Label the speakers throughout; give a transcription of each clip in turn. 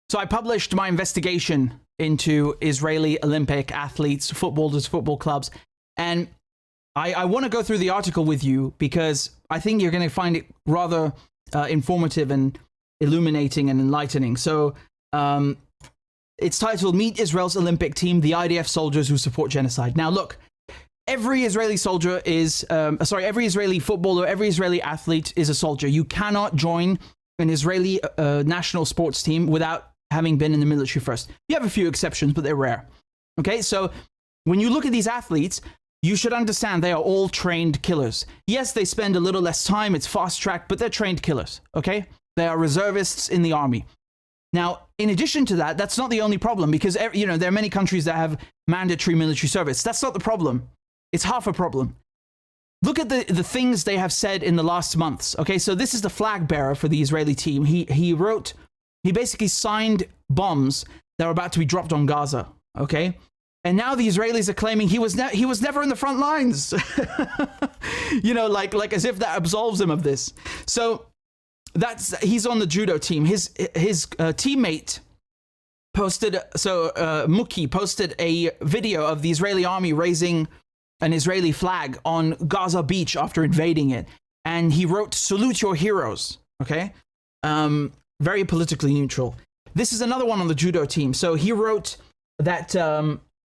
Speaker 1: So I published my investigation into Israeli Olympic athletes, footballers, football clubs, and I want to go through the article with you because I think you're going to find it rather informative and illuminating and enlightening. So it's titled "Meet Israel's Olympic Team, the IDF Soldiers Who Support Genocide." Now look, every Israeli soldier is, every Israeli footballer, every Israeli athlete is a soldier. You cannot join an Israeli national sports team without having been in the military first. You have a few exceptions, but they're rare. Okay, so when you look at these athletes, you should understand they are all trained killers. Yes, they spend a little less time, it's fast-tracked, but they're trained killers, okay? They are reservists in the army. Now, in addition to that, that's not the only problem because, there are many countries that have mandatory military service. That's not the problem. It's half a problem. Look at the things they have said in the last months, okay? So this is the flag bearer for the Israeli team. He basically signed bombs that were about to be dropped on Gaza, okay? And now the Israelis are claiming he was never in the front lines. like as if that absolves him of this. So he's on the judo team. His teammate posted, Muki posted a video of the Israeli army raising an Israeli flag on Gaza beach after invading it. And he wrote, "Salute your heroes," okay? Very politically neutral. This is another one on the judo team. So he wrote that,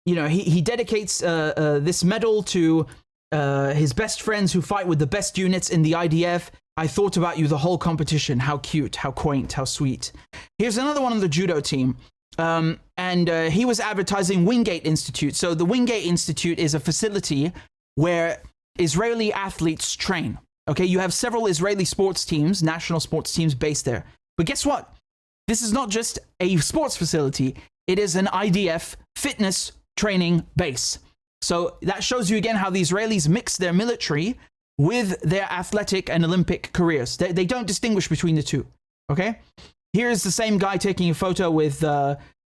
Speaker 1: he dedicates this medal to his best friends who fight with the best units in the IDF. I thought about you the whole competition. How cute, how quaint, how sweet. Here's another one on the judo team. And he was advertising Wingate Institute. So the Wingate Institute is a facility where Israeli athletes train. Okay, you have several Israeli sports teams, national sports teams based there. But guess what? This is not just a sports facility. It is an IDF fitness training base. So that shows you again how the Israelis mix their military with their athletic and Olympic careers. They don't distinguish between the two, okay? Here's the same guy taking a photo with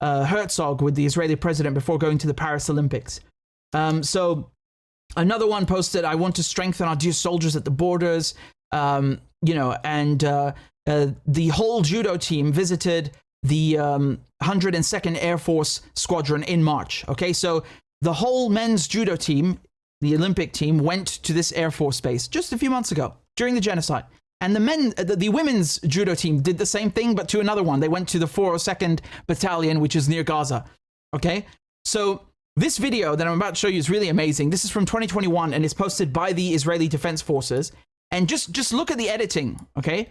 Speaker 1: Herzog, with the Israeli president, before going to the Paris Olympics. So another one posted, "I want to strengthen our dear soldiers at the borders," and the whole judo team visited the 102nd Air Force Squadron in March. Okay, so the whole men's judo team, the Olympic team, went to this Air Force base just a few months ago during the genocide. And the women's judo team did the same thing, but to another one. They went to the 402nd Battalion, which is near Gaza. Okay, so this video that I'm about to show you is really amazing. This is from 2021, and it's posted by the Israeli Defense Forces. And just look at the editing, okay?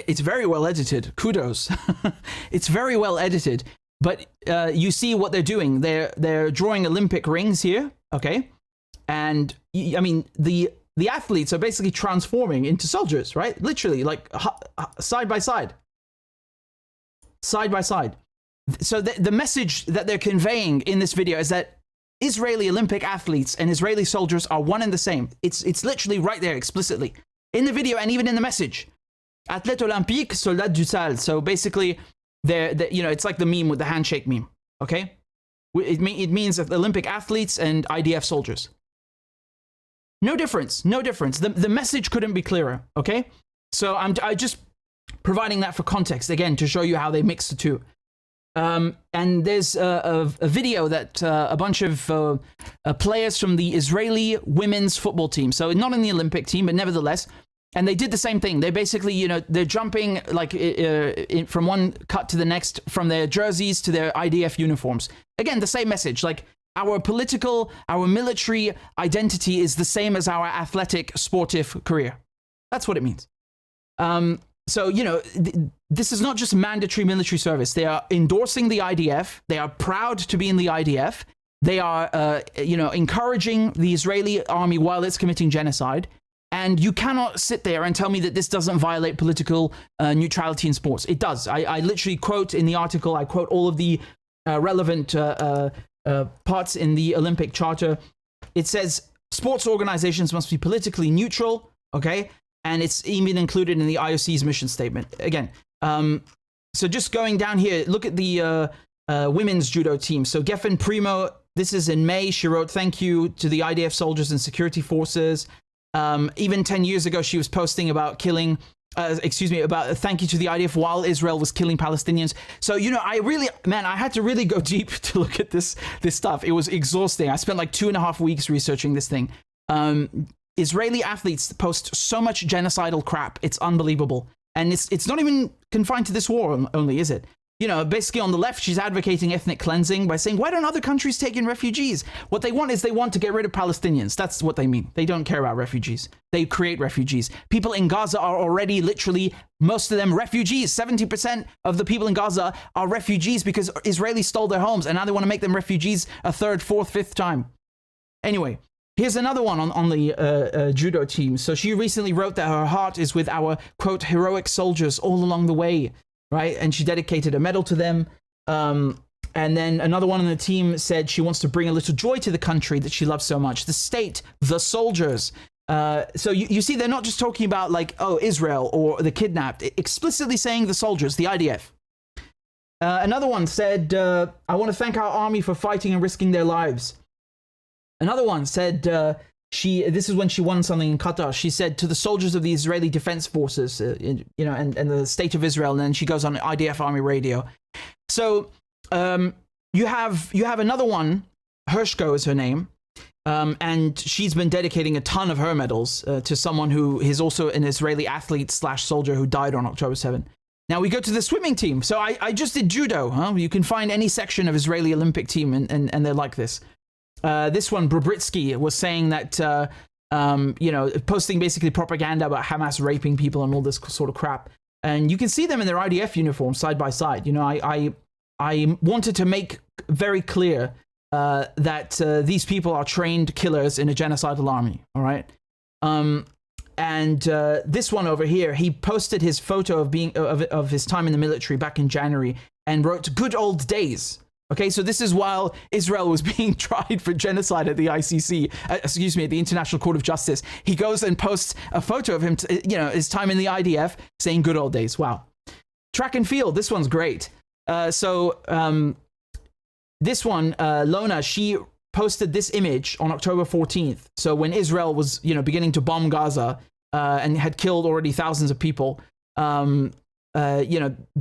Speaker 1: It's very well edited. Kudos. It's very well edited. But you see what they're doing. They're drawing Olympic rings here, okay? And I mean, the athletes are basically transforming into soldiers, right? Literally, like side by side. Side by side. So the message that they're conveying in this video is that Israeli Olympic athletes and Israeli soldiers are one and the same. It's literally right there explicitly in the video and even in the message. Athlète olympique, soldat du sale. So basically, it's like the meme with the handshake meme, okay? It means Olympic athletes and IDF soldiers. No difference, no difference. The message couldn't be clearer, okay? So I'm just providing that for context, again, to show you how they mix the two. And there's a video that a bunch of players from the Israeli women's football team, so not in the Olympic team, but nevertheless, and they did the same thing. They basically, they're jumping like from one cut to the next, from their jerseys to their IDF uniforms. Again, the same message, like our military identity is the same as our athletic, sportive career. That's what it means. So, this is not just mandatory military service. They are endorsing the IDF. They are proud to be in the IDF. They are, encouraging the Israeli army while it's committing genocide. And you cannot sit there and tell me that this doesn't violate political neutrality in sports. It does. I literally quote in the article, I quote all of the relevant parts in the Olympic Charter. It says, sports organizations must be politically neutral, okay? And it's even included in the IOC's mission statement. Again, so just going down here, look at the women's judo team. So Geffen Primo, this is in May. She wrote, "Thank you to the IDF soldiers and security forces." Even 10 years ago, she was posting about killing, about thank you to the IDF while Israel was killing Palestinians. So, you know, I had to really go deep to look at this stuff. It was exhausting. I spent like 2.5 weeks researching this thing. Israeli athletes post so much genocidal crap. It's unbelievable. And it's not even confined to this war only, is it? You know, basically on the left, she's advocating ethnic cleansing by saying, why don't other countries take in refugees? What they want is they want to get rid of Palestinians. That's what they mean. They don't care about refugees. They create refugees. People in Gaza are already literally, most of them refugees. 70% of the people in Gaza are refugees because Israelis stole their homes, and now they want to make them refugees a third, fourth, fifth time. Anyway, here's another one on the judo team. So she recently wrote that her heart is with our, quote, heroic soldiers all along the way. Right, and she dedicated a medal to them. And then another one on the team said she wants to bring a little joy to the country that she loves so much, the state, the soldiers. So you see, they're not just talking about like, oh, Israel or the kidnapped, explicitly saying the soldiers, the IDF. Another one said, I want to thank our army for fighting and risking their lives. Another one said, this is when she won something in Qatar. She said to the soldiers of the Israeli Defense Forces, and the state of Israel, and then she goes on IDF Army radio. So you have another one, Hershko is her name, and she's been dedicating a ton of her medals to someone who is also an Israeli athlete / soldier who died on October 7th. Now we go to the swimming team. So I just did judo. Huh? You can find any section of Israeli Olympic team, and they're like this. This one, Brobritsky, was saying that, posting basically propaganda about Hamas raping people and all this sort of crap. And you can see them in their IDF uniform side by side. You know, I wanted to make very clear that these people are trained killers in a genocidal army. All right. And this one over here, he posted his photo of his time in the military back in January and wrote "good old days." Okay, so this is while Israel was being tried for genocide at the ICC, at the International Court of Justice. He goes and posts a photo of him, his time in the IDF, saying "good old days." Wow. Track and field, this one's great. This one, Lona, she posted this image on October 14th. So when Israel was, beginning to bomb Gaza and had killed already thousands of people,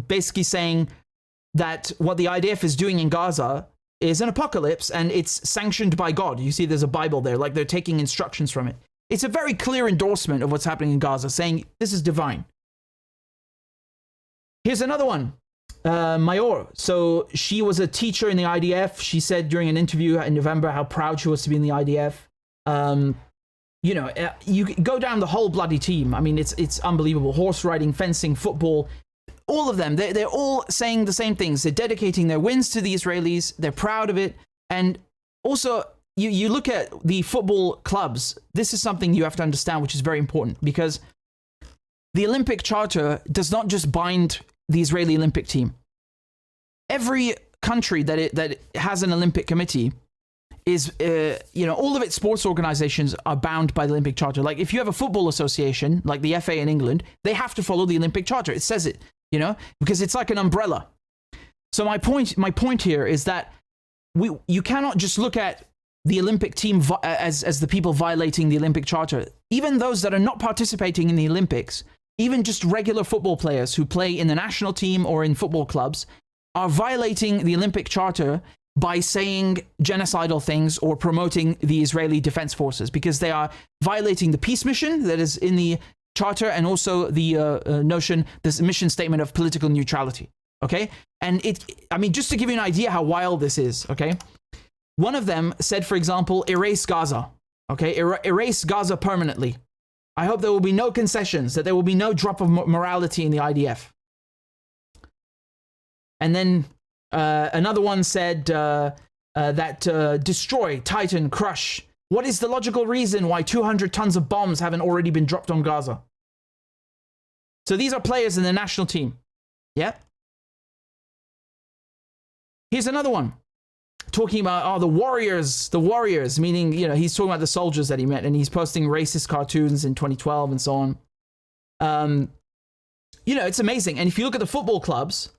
Speaker 1: basically saying that what the IDF is doing in Gaza is an apocalypse and it's sanctioned by God. You see there's a Bible there, like they're taking instructions from it. It's a very clear endorsement of what's happening in Gaza, saying this is divine. Here's another one, Mayor. So she was a teacher in the IDF. She said during an interview in November how proud she was to be in the IDF. You go down the whole bloody team. I mean, it's unbelievable. Horse riding, fencing, football, all of them, they're all saying the same things. They're dedicating their wins to the Israelis. They're proud of it. And also, you look at the football clubs. This is something you have to understand, which is very important, because the Olympic Charter does not just bind the Israeli Olympic team. Every country that has an Olympic committee is, all of its sports organizations are bound by the Olympic Charter. Like if you have a football association, like the FA in England, they have to follow the Olympic Charter. It says it. Because it's like an umbrella. So my point here is that you cannot just look at the Olympic team as the people violating the Olympic Charter. Even those that are not participating in the Olympics, even just regular football players who play in the national team or in football clubs, are violating the Olympic Charter by saying genocidal things or promoting the Israeli Defense Forces, because they are violating the peace mission that is in the Charter and also the this mission statement of political neutrality. Okay, and just to give you an idea how wild this is. Okay, one of them said, for example, erase Gaza. Okay, erase Gaza permanently. I hope there will be no concessions, that there will be no drop of morality in the IDF. And then another one said that destroy, tighten, crush. What is the logical reason why 200 tons of bombs haven't already been dropped on Gaza? So these are players in the national team. Yeah. Here's another one. talking about the warriors, meaning, you know, he's talking about the soldiers that he met, and he's posting racist cartoons in 2012 and so on. You know, it's amazing. And if you look at the football clubs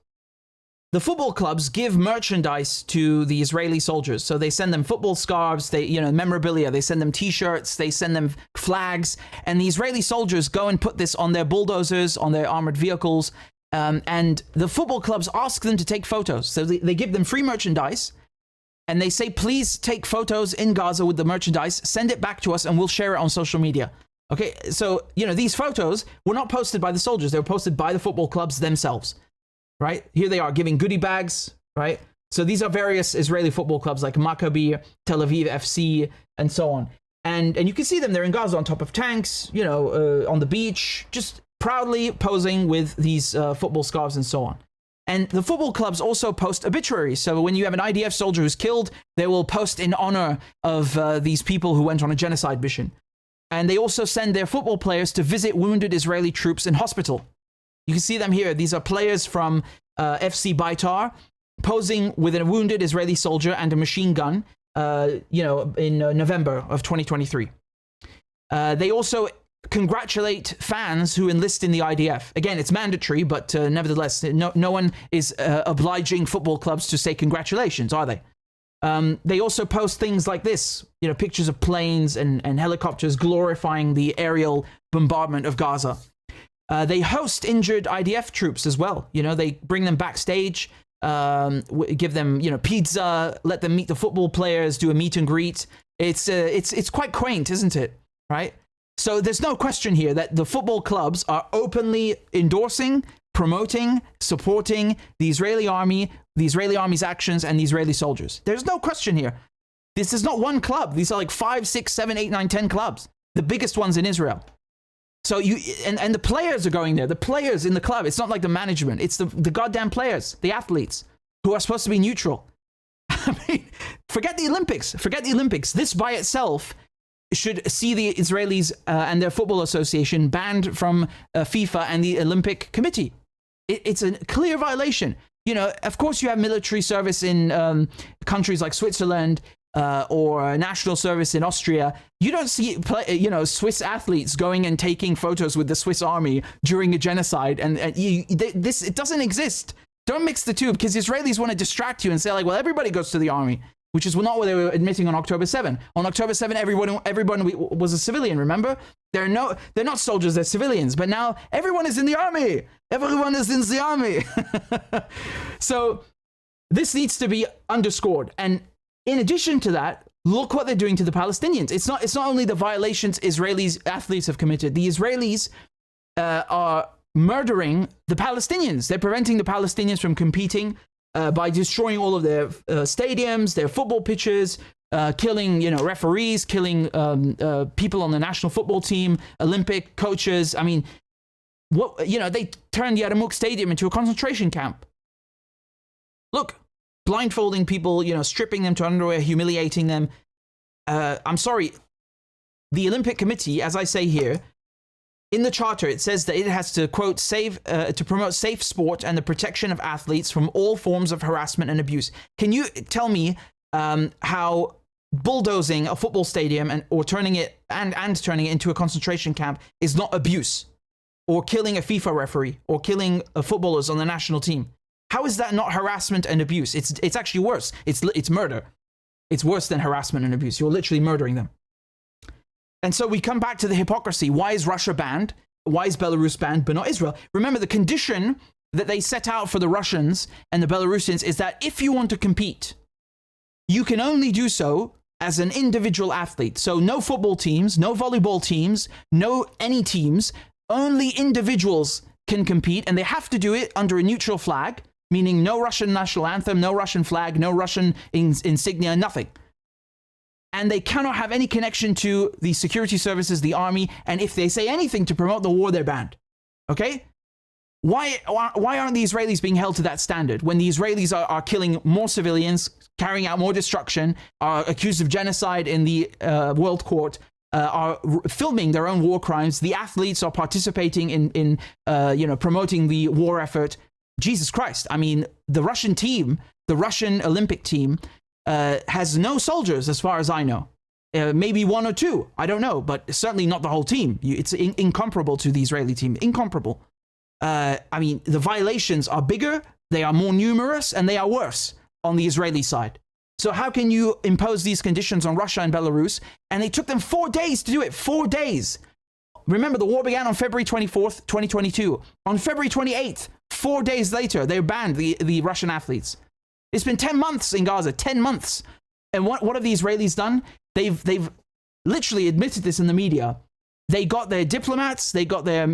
Speaker 1: give merchandise to the Israeli soldiers. So they send them football scarves, memorabilia, they send them t-shirts, they send them flags, and the Israeli soldiers go and put this on their bulldozers, on their armored vehicles, and the football clubs ask them to take photos. So they give them free merchandise, and they say, please take photos in Gaza with the merchandise, send it back to us, and we'll share it on social media. Okay, so, you know, these photos were not posted by the soldiers, they were posted by the football clubs themselves. Right? Here they are giving goodie bags, right? So these are various Israeli football clubs like Maccabi, Tel Aviv FC, and so on. And you can see them, they're in Gaza on top of tanks, you know, on the beach, just proudly posing with these football scarves and so on. And the football clubs also post obituaries. So when you have an IDF soldier who's killed, they will post in honor of these people who went on a genocide mission. And they also send their football players to visit wounded Israeli troops in hospital. You can see them here. These are players from FC Beitar posing with a wounded Israeli soldier and a machine gun, in November of 2023. They also congratulate fans who enlist in the IDF. Again, it's mandatory, but nevertheless, no one is obliging football clubs to say congratulations, are they? They also post things like this, you know, pictures of planes and helicopters glorifying the aerial bombardment of Gaza. They host injured IDF troops as well. You know, they bring them backstage, give them, you know, pizza, let them meet the football players, do a meet and greet. It's quite quaint, isn't it? Right? So there's no question here that the football clubs are openly endorsing, promoting, supporting the Israeli army, the Israeli army's actions, and the Israeli soldiers. There's no question here. This is not one club. These are like 5, 6, 7, 8, 9, 10 clubs. The biggest ones in Israel. So and the players are going there. The players in the club. It's not like the management. It's the goddamn players, the athletes, who are supposed to be neutral. I mean, forget the Olympics. Forget the Olympics. This by itself should see the Israelis and their football association banned from FIFA and the Olympic Committee. It's a clear violation. You know, of course you have military service in countries like Switzerland, or national service in Austria. You don't see, Swiss athletes going and taking photos with the Swiss army during a genocide, and it doesn't exist. Don't mix the two, because Israelis want to distract you and say, like, well, everybody goes to the army, which is not what they were admitting on October 7. On October 7, everyone was a civilian, remember? They're not soldiers, they're civilians, but now everyone is in the army. Everyone is in the army. So this needs to be underscored. And in addition to that, look what they're doing to the Palestinians. It's not only the violations Israelis athletes have committed. The Israelis are murdering the Palestinians. They're preventing the Palestinians from competing by destroying all of their stadiums, their football pitches, killing referees, killing people on the national football team, Olympic coaches. I mean, they turned the Yarmouk Stadium into a concentration camp. Look. Blindfolding people, stripping them to underwear, humiliating them. I'm sorry. The Olympic Committee, as I say here, in the charter, it says that it has to, quote, to promote safe sport and the protection of athletes from all forms of harassment and abuse. Can you tell me how bulldozing a football stadium and turning it into a concentration camp is not abuse, or killing a FIFA referee, or killing footballers on the national team? How is that not harassment and abuse? It's actually worse. It's murder. It's worse than harassment and abuse. You're literally murdering them. And so we come back to the hypocrisy. Why is Russia banned? Why is Belarus banned, but not Israel? Remember, the condition that they set out for the Russians and the Belarusians is that if you want to compete, you can only do so as an individual athlete. So no football teams, no volleyball teams, no any teams, only individuals can compete, and they have to do it under a neutral flag, meaning no Russian national anthem, no Russian flag, no Russian insignia, nothing. And they cannot have any connection to the security services, the army, and if they say anything to promote the war, they're banned. Okay? Why aren't the Israelis being held to that standard when the Israelis are killing more civilians, carrying out more destruction, are accused of genocide in the World Court, are filming their own war crimes, the athletes are participating in promoting the war effort? Jesus Christ. I mean, the Russian team, the Russian Olympic team, has no soldiers, as far as I know. Maybe one or two, I don't know, but certainly not the whole team. It's incomparable to the Israeli team, incomparable. I mean, the violations are bigger, they are more numerous, and they are worse on the Israeli side. So how can you impose these conditions on Russia and Belarus? And they took them 4 days to do it, 4 days. Remember, the war began on February 24th, 2022. On February 28th, 4 days later, they banned the Russian athletes. It's been 10 months in Gaza, 10 months. And what have the Israelis done? They've literally admitted this in the media. They got their diplomats, they got their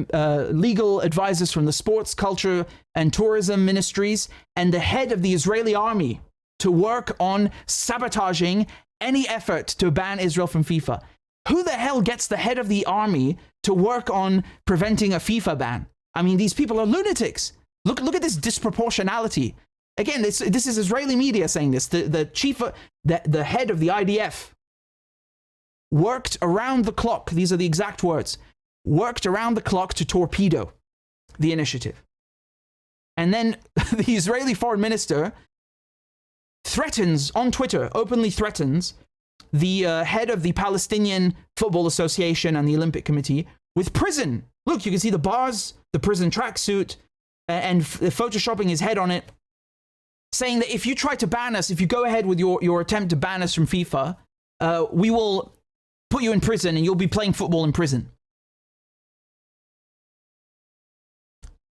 Speaker 1: legal advisors from the sports, culture, and tourism ministries, and the head of the Israeli army to work on sabotaging any effort to ban Israel from FIFA. Who the hell gets the head of the army to work on preventing a FIFA ban? I mean, these people are lunatics. Look at this disproportionality. Again, this is Israeli media saying this. The head of the IDF worked around the clock. These are the exact words. Worked around the clock to torpedo the initiative. And then the Israeli foreign minister threatens on Twitter, openly threatens the head of the Palestinian Football Association and the Olympic Committee with prison. Look, you can see the bars, the prison tracksuit, and photoshopping his head on it, saying that if you try to ban us, if you go ahead with your attempt to ban us from FIFA, we will put you in prison and you'll be playing football in prison.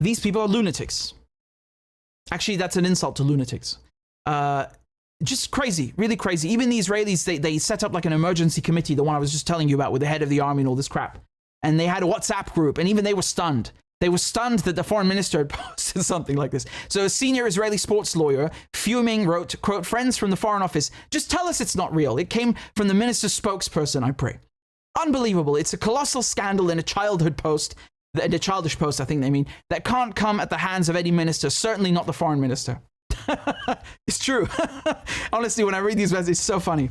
Speaker 1: These people are lunatics. Actually, that's an insult to lunatics. Just crazy, really crazy. Even the Israelis, they set up like an emergency committee, the one I was just telling you about with the head of the army and all this crap. And they had a WhatsApp group, and even they were stunned. They were stunned that the foreign minister had posted something like this. So a senior Israeli sports lawyer, fuming, wrote, quote, "Friends from the Foreign Office, just tell us it's not real. It came from the minister's spokesperson, I pray." Unbelievable. It's a colossal scandal in a childhood post, a childish post, I think they mean, that can't come at the hands of any minister, certainly not the foreign minister. It's true. Honestly, when I read these messages, it's so funny.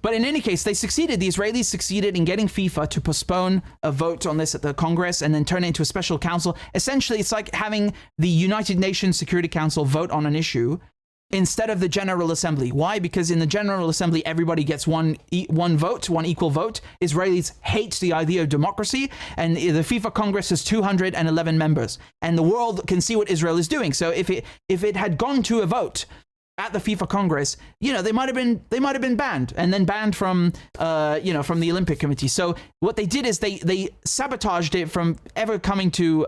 Speaker 1: But in any case, they succeeded. The Israelis succeeded in getting FIFA to postpone a vote on this at the Congress and then turn it into a special council. Essentially, it's like having the United Nations Security Council vote on an issue instead of the General Assembly. Why? Because in the General Assembly, everybody gets one equal vote. Israelis hate the idea of democracy, and the FIFA Congress has 211 members, and the world can see what Israel is doing. So if it had gone to a vote at the FIFA Congress, they might have been banned, and then banned from from the Olympic Committee. So what they did is they sabotaged it from ever coming to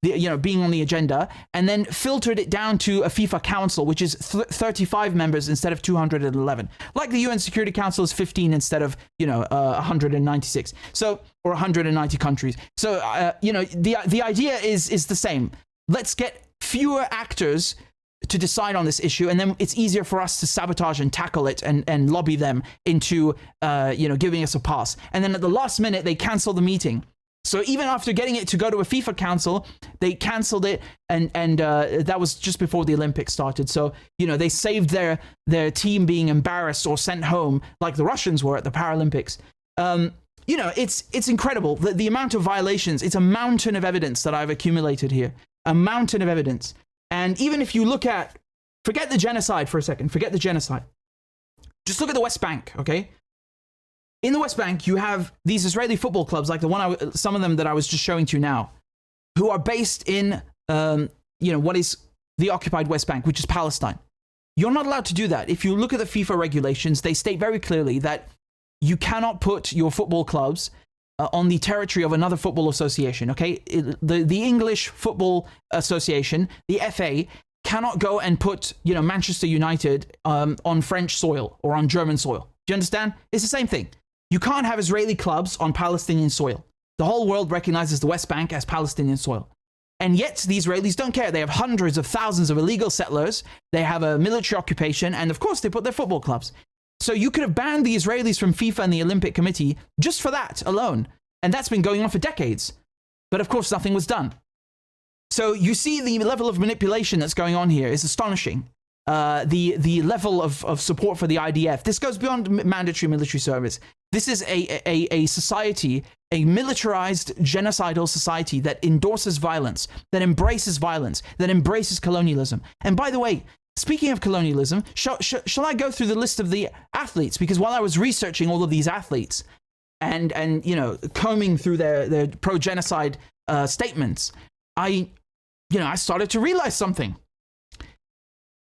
Speaker 1: being on the agenda, and then filtered it down to a FIFA Council, which is 35 members instead of 211. Like the UN Security Council is 15 instead of 196. So, or 190 countries. So the idea is the same. Let's get fewer actors to decide on this issue, and then it's easier for us to sabotage and tackle it and lobby them into giving us a pass. And then at the last minute, they cancel the meeting. So even after getting it to go to a FIFA council, they cancelled it, and that was just before the Olympics started. So they saved their team being embarrassed or sent home like the Russians were at the Paralympics. It's incredible the amount of violations. It's a mountain of evidence that I've accumulated here, a mountain of evidence. And even if you look at, forget the genocide for a second, forget the genocide. Just look at the West Bank, okay? In the West Bank, you have these Israeli football clubs, like some of them that I was just showing to you now, who are based in, what is the occupied West Bank, which is Palestine. You're not allowed to do that. If you look at the FIFA regulations, they state very clearly that you cannot put your football clubs on the territory of another football association, okay? The English Football Association, the FA, cannot go and put, Manchester United on French soil or on German soil. Do you understand? It's the same thing. You can't have Israeli clubs on Palestinian soil. The whole world recognizes the West Bank as Palestinian soil. And yet the Israelis don't care. They have hundreds of thousands of illegal settlers. They have a military occupation. And of course, they put their football clubs. So you could have banned the Israelis from FIFA and the Olympic Committee just for that alone. And that's been going on for decades. But of course, nothing was done. So you see the level of manipulation that's going on here is astonishing. The level of support for the IDF. This goes beyond mandatory military service. This is a society, a militarized, genocidal society that endorses violence, that embraces colonialism. And by the way, speaking of colonialism, shall I go through the list of the athletes? Because while I was researching all of these athletes and you know, combing through their pro-genocide statements, I started to realize something.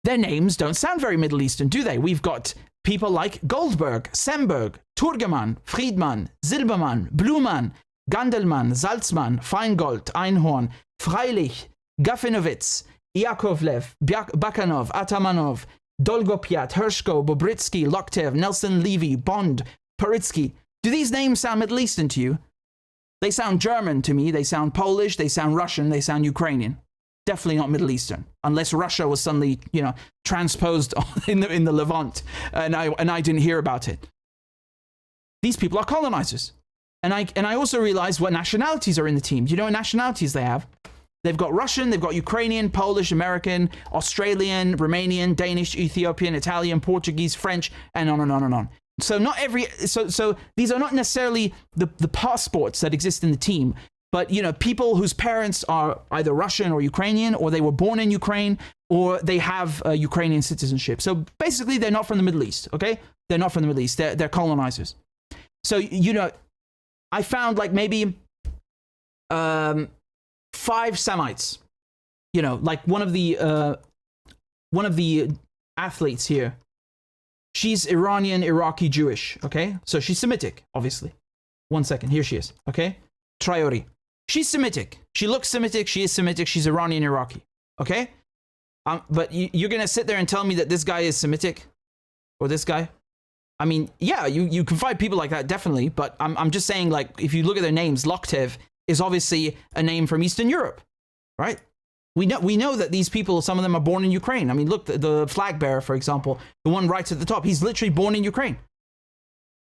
Speaker 1: Their names don't sound very Middle Eastern, do they? We've got people like Goldberg, Semberg, Turgeman, Friedman, Silbermann, Blumann, Gandelmann, Salzmann, Feingold, Einhorn, Freilich, Gafinowitz, Yakovlev, Bakanov, Atamanov, Dolgopiat, Hershko, Bobritsky, Loktev, Nelson Levy, Bond, Paritsky. Do these names sound Middle Eastern to you? They sound German to me. They sound Polish. They sound Russian. They sound Ukrainian. Definitely not Middle Eastern, unless Russia was suddenly, you know, transposed in the Levant, and I didn't hear about it. These people are colonizers, and I also realized what nationalities are in the team. Do you know what nationalities they have? They've got Russian, they've got Ukrainian, Polish, American, Australian, Romanian, Danish, Ethiopian, Italian, Portuguese, French, and on and on and on. So so these are not necessarily the passports that exist in the team, but, you know, people whose parents are either Russian or Ukrainian, or they were born in Ukraine, or they have Ukrainian citizenship. So basically, they're not from the Middle East, okay? They're not from the Middle East. They're colonizers. So, you know, I found like maybe 5 Semites. You know, like one of the athletes here. She's Iranian, Iraqi, Jewish, okay? So she's Semitic, obviously. 1 second, here she is, okay? Traori. She's Semitic. She looks Semitic. She is Semitic. She's Iranian, Iraqi. Okay? But you're going to sit there and tell me that this guy is Semitic? Or this guy? I mean, yeah, you can find people like that, definitely. But I'm just saying, like, if you look at their names, Loktev is obviously a name from Eastern Europe, right? We know that these people, some of them are born in Ukraine. I mean, look, the flag bearer, for example, the one right at the top, he's literally born in Ukraine.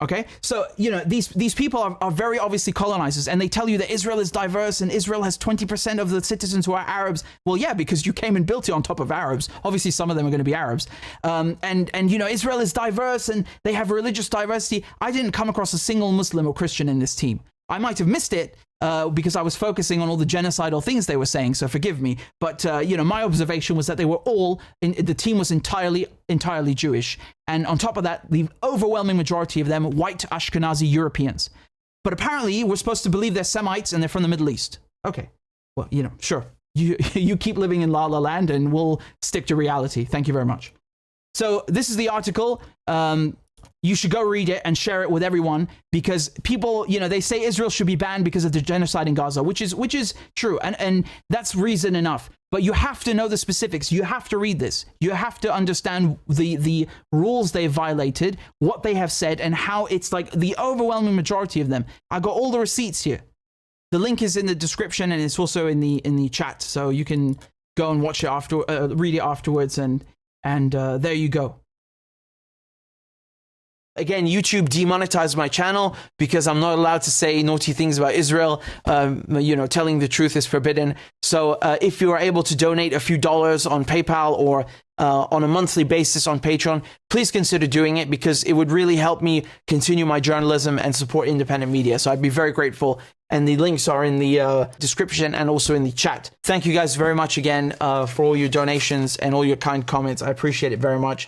Speaker 1: Okay, so, you know, these people are very obviously colonizers, and they tell you that Israel is diverse and Israel has 20% of the citizens who are Arabs. Well, yeah, because you came and built it on top of Arabs. Obviously, some of them are going to be Arabs. And you know, Israel is diverse and they have religious diversity. I didn't come across a single Muslim or Christian in this team. I might have missed it because I was focusing on all the genocidal things they were saying, so forgive me. But, you know, my observation was that they were the team was entirely Jewish. And on top of that, the overwhelming majority of them, white Ashkenazi Europeans. But apparently, we're supposed to believe they're Semites and they're from the Middle East. Okay, well, you know, sure. You keep living in La La Land and we'll stick to reality. Thank you very much. So this is the article. You should go read it and share it with everyone, because people, you know, they say Israel should be banned because of the genocide in Gaza, which is true. And that's reason enough. But you have to know the specifics. You have to read this. You have to understand the rules they've violated, what they have said, and how it's like the overwhelming majority of them. I got all the receipts here. The link is in the description, and it's also in the chat. So you can go and watch it read it afterwards, and there you go. Again, YouTube demonetized my channel because I'm not allowed to say naughty things about Israel. You know, telling the truth is forbidden. So if you are able to donate a few dollars on PayPal or on a monthly basis on Patreon, please consider doing it, because it would really help me continue my journalism and support independent media. So I'd be very grateful. And the links are in the description and also in the chat. Thank you guys very much again for all your donations and all your kind comments. I appreciate it very much.